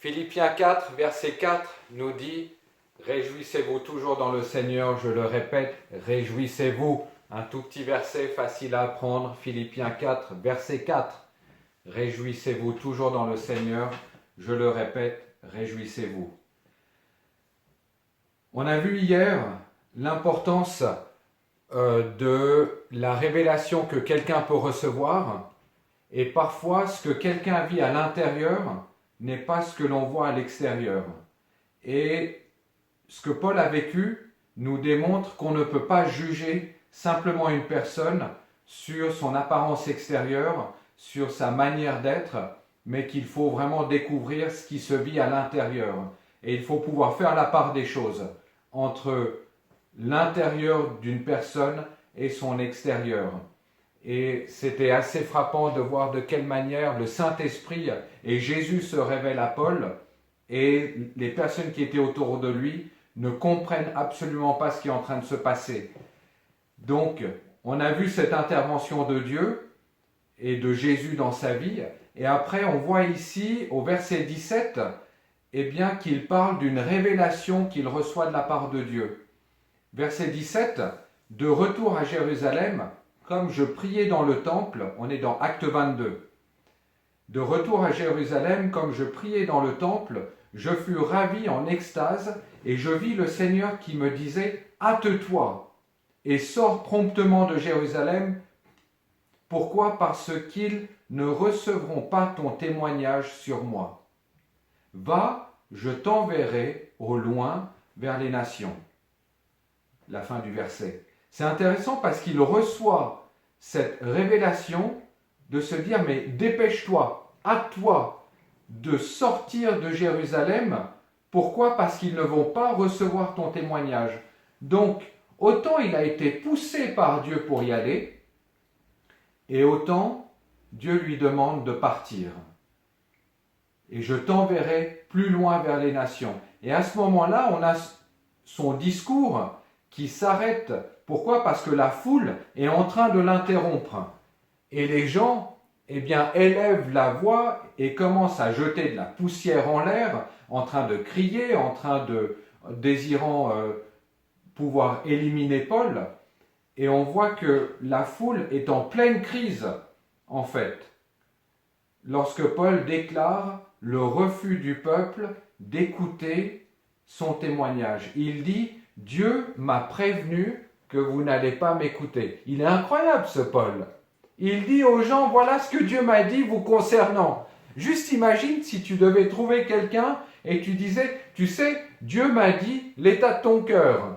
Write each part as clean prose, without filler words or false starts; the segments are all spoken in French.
Philippiens 4, verset 4 nous dit « Réjouissez-vous toujours dans le Seigneur », je le répète, réjouissez-vous. Un tout petit verset facile à apprendre, Philippiens 4, verset 4. Réjouissez-vous toujours dans le Seigneur, je le répète, réjouissez-vous. On a vu hier l'importance de la révélation que quelqu'un peut recevoir, et parfois ce que quelqu'un vit à l'intérieur n'est pas ce que l'on voit à l'extérieur. Et ce que Paul a vécu nous démontre qu'on ne peut pas juger simplement une personne sur son apparence extérieure, sur sa manière d'être, mais qu'il faut vraiment découvrir ce qui se vit à l'intérieur. Et il faut pouvoir faire la part des choses entre l'intérieur d'une personne et son extérieur. Et c'était assez frappant de voir de quelle manière le Saint-Esprit et Jésus se révèlent à Paul, et les personnes qui étaient autour de lui ne comprennent absolument pas ce qui est en train de se passer. Donc, on a vu cette intervention de Dieu et de Jésus dans sa vie, et après on voit ici au verset 17 qu'il parle d'une révélation qu'il reçoit de la part de Dieu. Verset 17, « De retour à Jérusalem, comme je priais dans le temple », on est dans Acte 22, « De retour à Jérusalem, comme je priais dans le temple, je fus ravi en extase, et je vis le Seigneur qui me disait « Hâte-toi et sors promptement de Jérusalem. Pourquoi ? Parce qu'ils ne recevront pas ton témoignage sur moi. Va, je t'enverrai au loin vers les nations. » La fin du verset. C'est intéressant parce qu'il reçoit cette révélation de se dire « Mais dépêche-toi, hâte-toi de sortir de Jérusalem. Pourquoi ? Parce qu'ils ne vont pas recevoir ton témoignage. » Donc, autant il a été poussé par Dieu pour y aller, et autant Dieu lui demande de partir. Et je t'enverrai plus loin vers les nations. Et à ce moment-là, on a son discours qui s'arrête. Pourquoi ? Parce que la foule est en train de l'interrompre. Et les gens, élèvent la voix et commencent à jeter de la poussière en l'air, en train de crier, en train de désirant pouvoir éliminer Paul. Et on voit que la foule est en pleine crise, en fait, lorsque Paul déclare le refus du peuple d'écouter son témoignage. Il dit « Dieu m'a prévenu que vous n'allez pas m'écouter ». Il est incroyable ce Paul. Il dit aux gens « Voilà ce que Dieu m'a dit vous concernant ». Juste imagine si tu devais trouver quelqu'un et tu disais « Tu sais, Dieu m'a dit l'état de ton cœur ».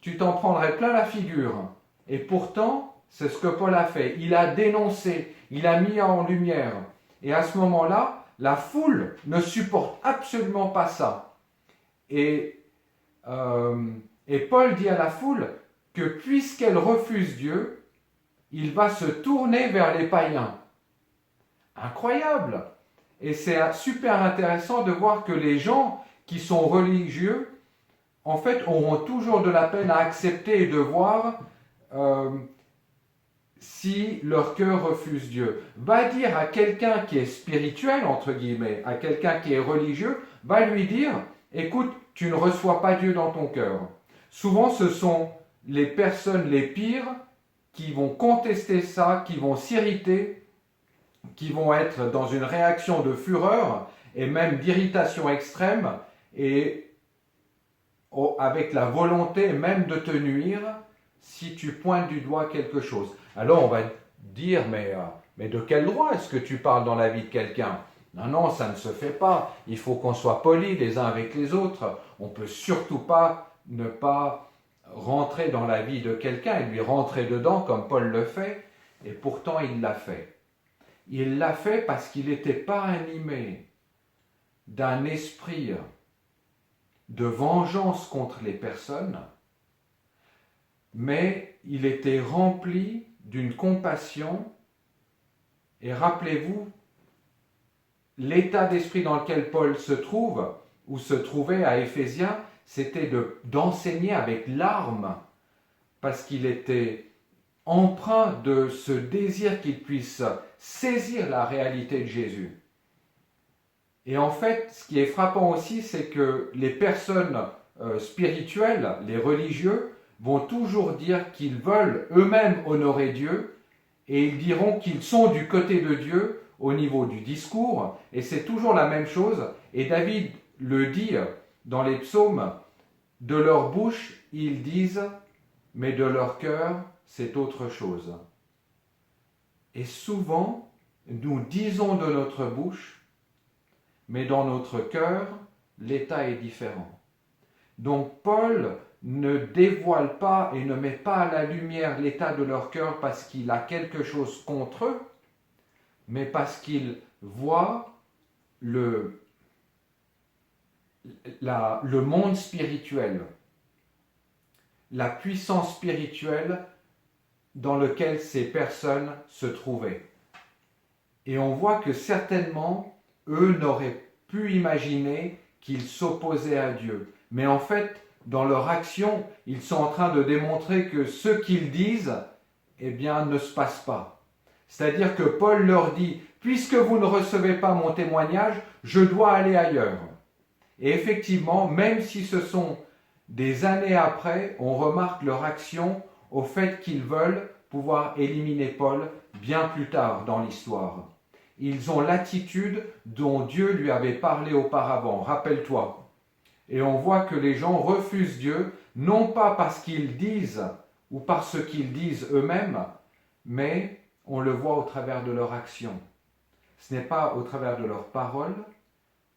Tu t'en prendrais plein la figure. Et pourtant, c'est ce que Paul a fait. Il a dénoncé, il a mis en lumière. Et à ce moment-là, la foule ne supporte absolument pas ça. Et Paul dit à la foule que puisqu'elle refuse Dieu, il va se tourner vers les païens. Incroyable! Et c'est super intéressant de voir que les gens qui sont religieux, en fait, auront toujours de la peine à accepter et de voir si leur cœur refuse Dieu. Va dire à quelqu'un qui est spirituel, entre guillemets, à quelqu'un qui est religieux, va lui dire, écoute, tu ne reçois pas Dieu dans ton cœur. Souvent, ce sont les personnes les pires qui vont contester ça, qui vont s'irriter, qui vont être dans une réaction de fureur et même d'irritation extrême, et avec la volonté même de te nuire si tu pointes du doigt quelque chose. Alors on va dire, mais de quel droit est-ce que tu parles dans la vie de quelqu'un ? Non, ça ne se fait pas. Il faut qu'on soit polis les uns avec les autres. On ne peut surtout pas ne pas rentrer dans la vie de quelqu'un et lui rentrer dedans comme Paul le fait. Et pourtant il l'a fait. Il l'a fait parce qu'il n'était pas animé d'un esprit de vengeance contre les personnes, mais il était rempli d'une compassion. Et rappelez-vous, l'état d'esprit dans lequel Paul se trouve, ou se trouvait à Éphésiens, c'était d'enseigner avec larmes, parce qu'il était empreint de ce désir qu'il puisse saisir la réalité de Jésus. Et en fait, ce qui est frappant aussi, c'est que les personnes spirituelles, les religieux, vont toujours dire qu'ils veulent eux-mêmes honorer Dieu, et ils diront qu'ils sont du côté de Dieu au niveau du discours, et c'est toujours la même chose. Et David le dit dans les psaumes, de leur bouche, ils disent, mais de leur cœur, c'est autre chose. Et souvent, nous disons de notre bouche, mais dans notre cœur, l'état est différent. Donc Paul ne dévoile pas et ne met pas à la lumière l'état de leur cœur parce qu'il a quelque chose contre eux, mais parce qu'il voit le monde spirituel, la puissance spirituelle dans lequel ces personnes se trouvaient. Et on voit que certainement, eux n'auraient pu imaginer qu'ils s'opposaient à Dieu. Mais en fait, dans leur action, ils sont en train de démontrer que ce qu'ils disent, eh bien, ne se passe pas. C'est-à-dire que Paul leur dit, puisque vous ne recevez pas mon témoignage, je dois aller ailleurs. Et effectivement, même si ce sont des années après, on remarque leur action au fait qu'ils veulent pouvoir éliminer Paul bien plus tard dans l'histoire. Ils ont l'attitude dont Dieu lui avait parlé auparavant, rappelle-toi. Et on voit que les gens refusent Dieu, non pas parce qu'ils disent ou parce qu'ils disent eux-mêmes, mais on le voit au travers de leur action. Ce n'est pas au travers de leurs paroles,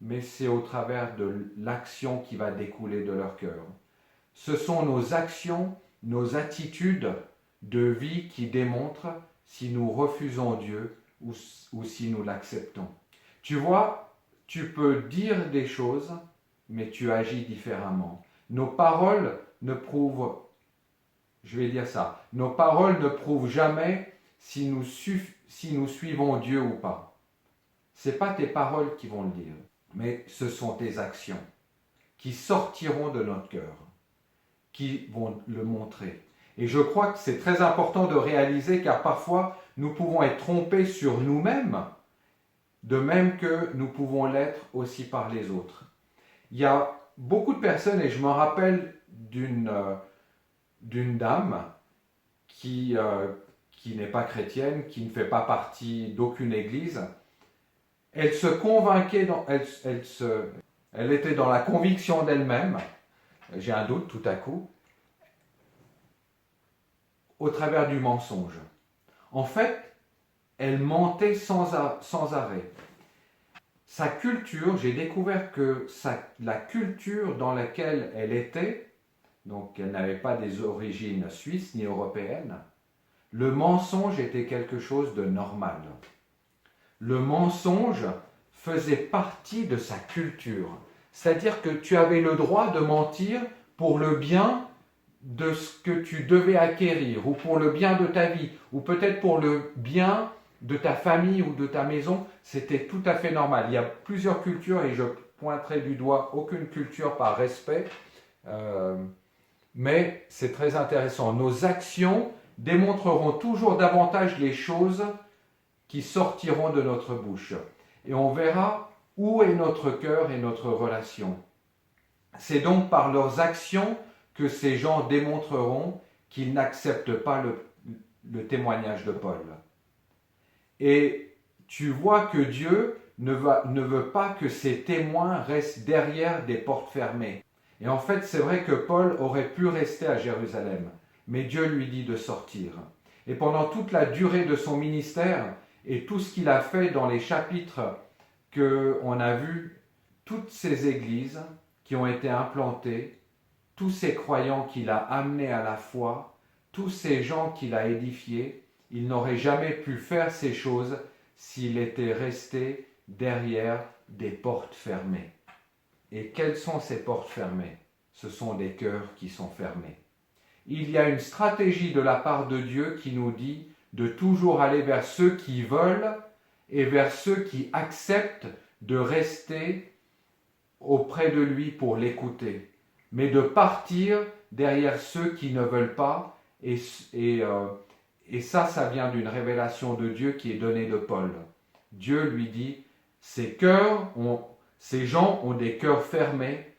mais c'est au travers de l'action qui va découler de leur cœur. Ce sont nos actions, nos attitudes de vie qui démontrent si nous refusons Dieu ou si nous l'acceptons. Tu vois, tu peux dire des choses, mais tu agis différemment. Nos paroles ne prouvent, je vais dire ça, nos paroles ne prouvent jamais si nous suivons Dieu ou pas. Ce n'est pas tes paroles qui vont le dire, mais ce sont tes actions qui sortiront de notre cœur, qui vont le montrer. Et je crois que c'est très important de réaliser car parfois nous pouvons être trompés sur nous-mêmes, de même que nous pouvons l'être aussi par les autres. Il y a beaucoup de personnes, et je me rappelle d'une dame qui n'est pas chrétienne, qui ne fait pas partie d'aucune église. Elle se convainquait, elle était dans la conviction d'elle-même, j'ai un doute tout à coup, au travers du mensonge. En fait, elle mentait sans arrêt. Sa culture, j'ai découvert que la culture dans laquelle elle était, donc elle n'avait pas des origines suisses ni européennes, le mensonge était quelque chose de normal. Le mensonge faisait partie de sa culture. C'est-à-dire que tu avais le droit de mentir pour le bien de ce que tu devais acquérir, ou pour le bien de ta vie, ou peut-être pour le bien de ta famille ou de ta maison. C'était tout à fait normal. Il y a plusieurs cultures, et je pointerai du doigt aucune culture par respect, mais c'est très intéressant. Nos actions démontreront toujours davantage les choses qui sortiront de notre bouche. Et on verra où est notre cœur et notre relation. C'est donc par leurs actions que ces gens démontreront qu'ils n'acceptent pas le témoignage de Paul. Et tu vois que Dieu ne veut pas que ces témoins restent derrière des portes fermées. Et en fait, c'est vrai que Paul aurait pu rester à Jérusalem, mais Dieu lui dit de sortir. Et pendant toute la durée de son ministère, et tout ce qu'il a fait dans les chapitres qu'on a vus, toutes ces églises qui ont été implantées, tous ces croyants qu'il a amenés à la foi, tous ces gens qu'il a édifiés, il n'aurait jamais pu faire ces choses s'il était resté derrière des portes fermées. Et quelles sont ces portes fermées? Ce sont des cœurs qui sont fermés. Il y a une stratégie de la part de Dieu qui nous dit de toujours aller vers ceux qui veulent et vers ceux qui acceptent de rester auprès de lui pour l'écouter, mais de partir derrière ceux qui ne veulent pas, et ça vient d'une révélation de Dieu qui est donnée de Paul. Dieu lui dit, ces cœurs Ces gens ont des cœurs fermés.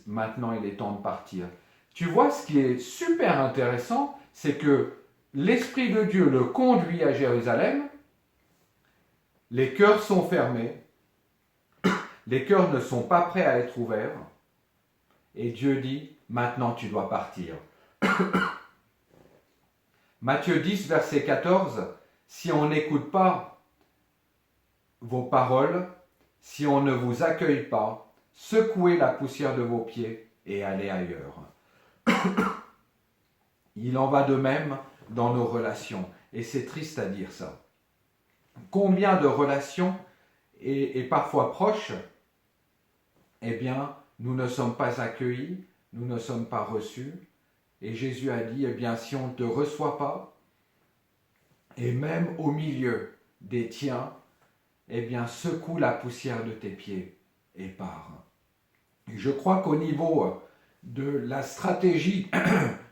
Maintenant, il est temps de partir. Tu vois, ce qui est super intéressant, c'est que l'Esprit de Dieu le conduit à Jérusalem. Les cœurs sont fermés. Les cœurs ne sont pas prêts à être ouverts. Et Dieu dit, maintenant tu dois partir. Matthieu 10, verset 14, si on n'écoute pas vos paroles, si on ne vous accueille pas, secouez la poussière de vos pieds et allez ailleurs. Il en va de même dans nos relations. Et c'est triste à dire ça. Combien de relations, et parfois proches, eh bien, nous ne sommes pas accueillis, nous ne sommes pas reçus. Et Jésus a dit, eh bien, si on ne te reçoit pas, et même au milieu des tiens, eh bien, secoue la poussière de tes pieds et pars. Et je crois qu'au niveau de la stratégie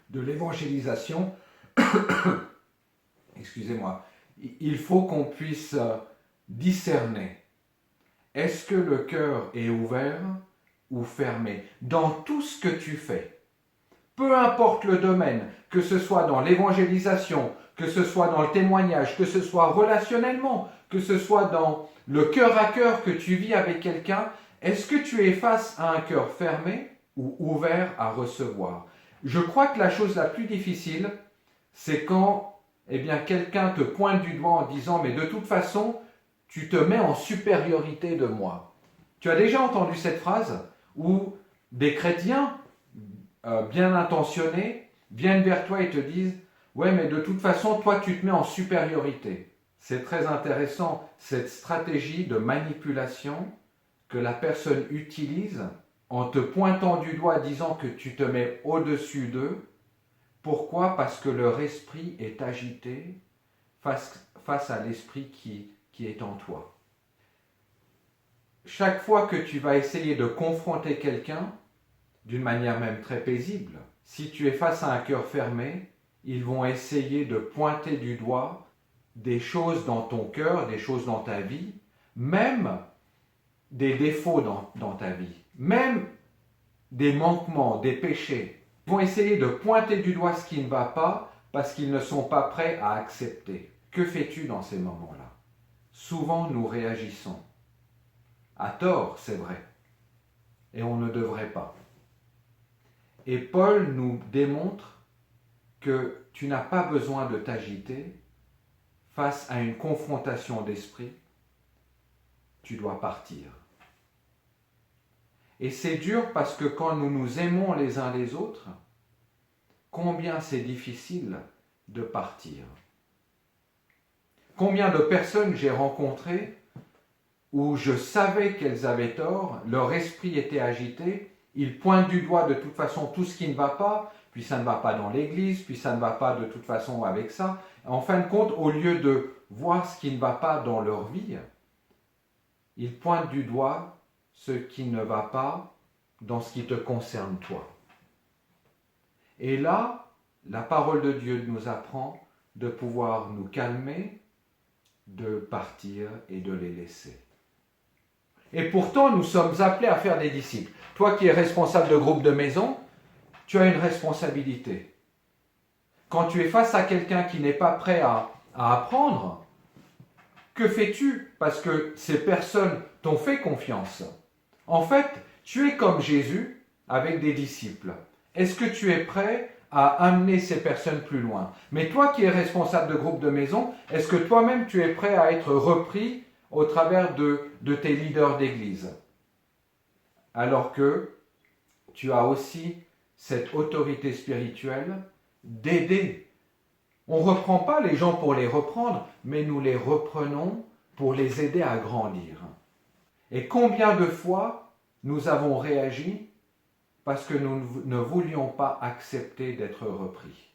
de l'évangélisation, excusez-moi, il faut qu'on puisse discerner. Est-ce que le cœur est ouvert ou fermé dans tout ce que tu fais? Peu importe le domaine, que ce soit dans l'évangélisation, que ce soit dans le témoignage, que ce soit relationnellement, que ce soit dans le cœur à cœur que tu vis avec quelqu'un, est-ce que tu es face à un cœur fermé ou ouvert à recevoir? Je crois que la chose la plus difficile, c'est quand eh bien, quelqu'un te pointe du doigt en disant « mais de toute façon, tu te mets en supériorité de moi ». Tu as déjà entendu cette phrase où des chrétiens bien intentionnés viennent vers toi et te disent « ouais, mais de toute façon, toi, tu te mets en supériorité ». C'est très intéressant, cette stratégie de manipulation que la personne utilise en te pointant du doigt, disant que tu te mets au-dessus d'eux. Pourquoi? Parce que leur esprit est agité face à l'esprit qui est en toi. Chaque fois que tu vas essayer de confronter quelqu'un, d'une manière même très paisible, si tu es face à un cœur fermé, ils vont essayer de pointer du doigt des choses dans ton cœur, des choses dans ta vie, même des défauts dans ta vie, même des manquements, des péchés. Ils vont essayer de pointer du doigt ce qui ne va pas parce qu'ils ne sont pas prêts à accepter. Que fais-tu dans ces moments-là? Souvent, nous réagissons. À tort, c'est vrai. Et on ne devrait pas. Et Paul nous démontre que tu n'as pas besoin de t'agiter face à une confrontation d'esprit. Tu dois partir. Et c'est dur parce que quand nous nous aimons les uns les autres, combien c'est difficile de partir. Combien de personnes j'ai rencontrées où je savais qu'elles avaient tort, leur esprit était agité, ils pointent du doigt de toute façon tout ce qui ne va pas, puis ça ne va pas dans l'église, puis ça ne va pas de toute façon avec ça. En fin de compte, au lieu de voir ce qui ne va pas dans leur vie, ils pointent du doigt ce qui ne va pas dans ce qui te concerne toi. Et là, la parole de Dieu nous apprend de pouvoir nous calmer, de partir et de les laisser. Et pourtant, nous sommes appelés à faire des disciples. Toi qui es responsable de groupe de maison, tu as une responsabilité. Quand tu es face à quelqu'un qui n'est pas prêt à apprendre, que fais-tu? Parce que ces personnes t'ont fait confiance. En fait, tu es comme Jésus avec des disciples. Est-ce que tu es prêt à amener ces personnes plus loin? Mais toi qui es responsable de groupe de maison, est-ce que toi-même tu es prêt à être repris au travers de tes leaders d'église? Alors que tu as aussi cette autorité spirituelle d'aider. On ne reprend pas les gens pour les reprendre, mais nous les reprenons pour les aider à grandir. Et combien de fois nous avons réagi parce que nous ne voulions pas accepter d'être repris?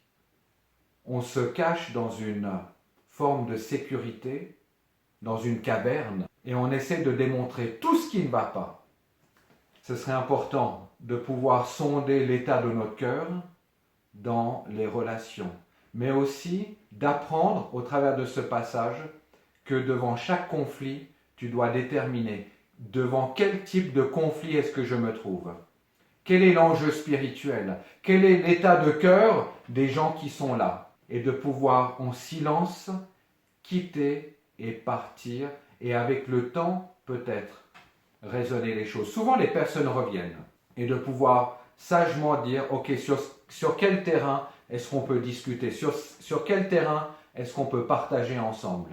On se cache dans une forme de sécurité, dans une caverne, et on essaie de démontrer tout ce qui ne va pas. Ce serait important de pouvoir sonder l'état de notre cœur dans les relations, mais aussi d'apprendre au travers de ce passage que devant chaque conflit, tu dois déterminer devant quel type de conflit est-ce que je me trouve? Quel est l'enjeu spirituel? Quel est l'état de cœur des gens qui sont là? Et de pouvoir en silence quitter et partir et avec le temps peut-être raisonner les choses. Souvent les personnes reviennent et de pouvoir sagement dire ok, sur quel terrain est-ce qu'on peut discuter, sur quel terrain est-ce qu'on peut partager ensemble.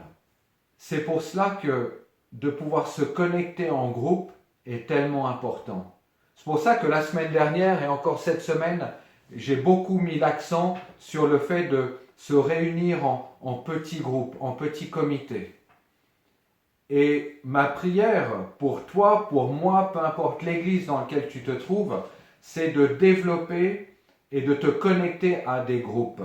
C'est pour cela que de pouvoir se connecter en groupe est tellement important. C'est pour ça que la semaine dernière et encore cette semaine, j'ai beaucoup mis l'accent sur le fait de se réunir en petits groupes, en petits comités. Et ma prière pour toi, pour moi, peu importe l'église dans laquelle tu te trouves, c'est de développer et de te connecter à des groupes.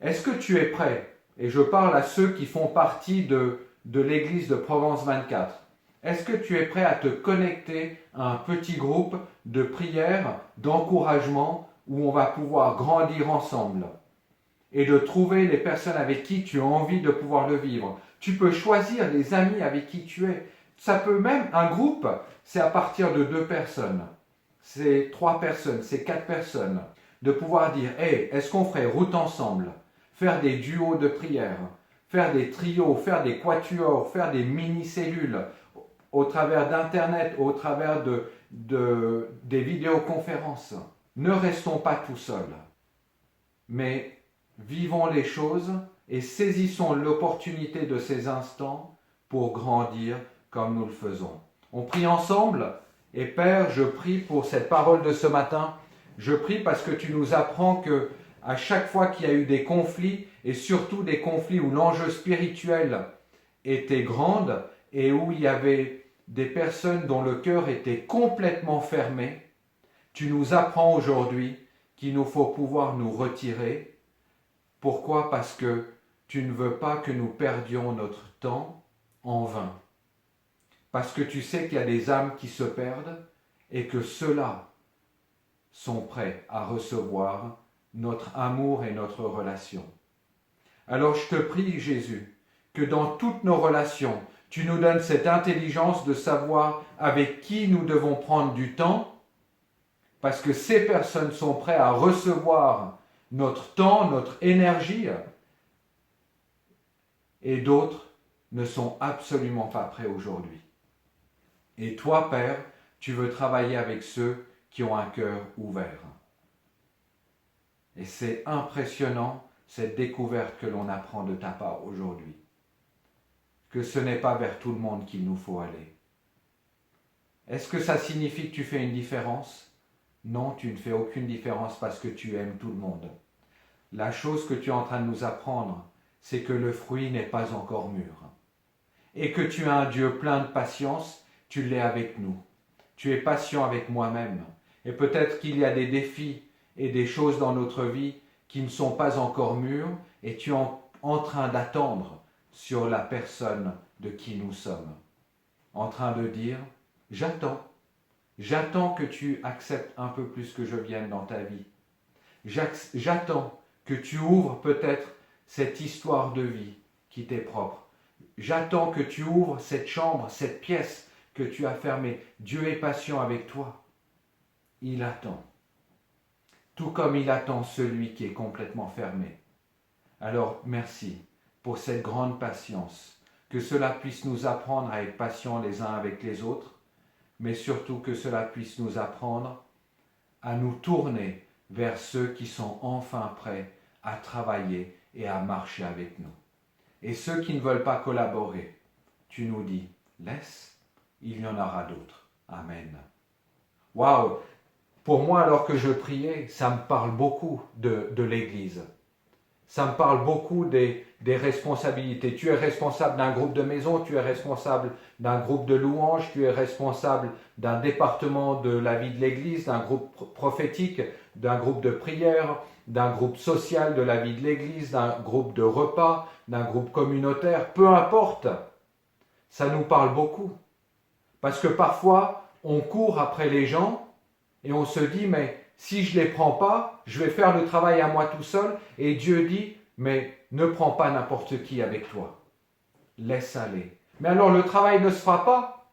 Est-ce que tu es prêt? Et je parle à ceux qui font partie de l'église de Provence 24. Est-ce que tu es prêt à te connecter à un petit groupe de prière, d'encouragement, où on va pouvoir grandir ensemble et de trouver les personnes avec qui tu as envie de pouvoir le vivre? Tu peux choisir les amis avec qui tu es. Ça peut même, un groupe, c'est à partir de 2 personnes, c'est 3 personnes, c'est 4 personnes. De pouvoir dire, hey, est-ce qu'on ferait route ensemble? Faire des duos de prière, faire des trios, faire des quatuors, faire des mini-cellules au travers d'Internet, au travers des vidéoconférences. Ne restons pas tout seuls, mais vivons les choses et saisissons l'opportunité de ces instants pour grandir comme nous le faisons. On prie ensemble et Père, je prie pour cette parole de ce matin. Je prie parce que tu nous apprends que à chaque fois qu'il y a eu des conflits, et surtout des conflits où l'enjeu spirituel était grand et où il y avait des personnes dont le cœur était complètement fermé, tu nous apprends aujourd'hui qu'il nous faut pouvoir nous retirer. Pourquoi? Parce que tu ne veux pas que nous perdions notre temps en vain. Parce que tu sais qu'il y a des âmes qui se perdent et que ceux-là sont prêts à recevoir notre amour et notre relation. Alors je te prie, Jésus, que dans toutes nos relations, tu nous donnes cette intelligence de savoir avec qui nous devons prendre du temps, parce que ces personnes sont prêtes à recevoir notre temps, notre énergie, et d'autres ne sont absolument pas prêts aujourd'hui. Et toi, Père, tu veux travailler avec ceux qui ont un cœur ouvert. Et c'est impressionnant cette découverte que l'on apprend de ta part aujourd'hui. Que ce n'est pas vers tout le monde qu'il nous faut aller. Est-ce que ça signifie que tu fais une différence? Non, tu ne fais aucune différence parce que tu aimes tout le monde. La chose que tu es en train de nous apprendre, c'est que le fruit n'est pas encore mûr. Et que tu as un Dieu plein de patience, tu l'es avec nous. Tu es patient avec moi-même. Et peut-être qu'il y a des défis et des choses dans notre vie qui ne sont pas encore mûres et tu es en train d'attendre sur la personne de qui nous sommes. En train de dire, j'attends que tu acceptes un peu plus que je vienne dans ta vie. J'attends que tu ouvres peut-être cette histoire de vie qui t'est propre. J'attends que tu ouvres cette chambre, cette pièce que tu as fermée. Dieu est patient avec toi. Il attend. Tout comme il attend celui qui est complètement fermé. Alors merci pour cette grande patience, que cela puisse nous apprendre à être patients les uns avec les autres, mais surtout que cela puisse nous apprendre à nous tourner vers ceux qui sont enfin prêts à travailler et à marcher avec nous. Et ceux qui ne veulent pas collaborer, tu nous dis, laisse, il y en aura d'autres. Amen. Waouh! Pour moi, alors que je priais, ça me parle beaucoup de l'Église. Ça me parle beaucoup des responsabilités. Tu es responsable d'un groupe de maison, tu es responsable d'un groupe de louanges, tu es responsable d'un département de la vie de l'Église, d'un groupe prophétique, d'un groupe de prière, d'un groupe social de la vie de l'Église, d'un groupe de repas, d'un groupe communautaire, peu importe. Ça nous parle beaucoup. Parce que parfois, on court après les gens et on se dit, mais si je ne les prends pas, je vais faire le travail à moi tout seul. Et Dieu dit, mais ne prends pas n'importe qui avec toi. Laisse aller. Mais alors le travail ne se fera pas.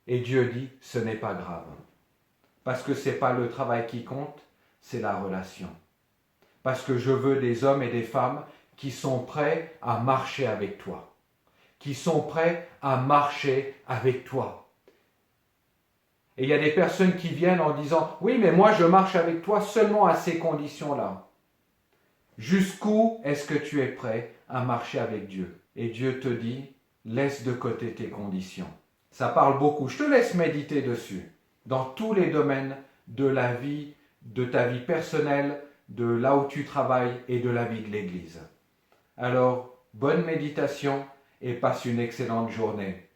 Et Dieu dit, ce n'est pas grave. Parce que ce n'est pas le travail qui compte, c'est la relation. Parce que je veux des hommes et des femmes qui sont prêts à marcher avec toi. Qui sont prêts à marcher avec toi. Et il y a des personnes qui viennent en disant, oui, mais moi je marche avec toi seulement à ces conditions-là. Jusqu'où est-ce que tu es prêt à marcher avec Dieu? Et Dieu te dit, laisse de côté tes conditions. Ça parle beaucoup, je te laisse méditer dessus. Dans tous les domaines de la vie, de ta vie personnelle, de là où tu travailles et de la vie de l'Église. Alors, bonne méditation et passe une excellente journée.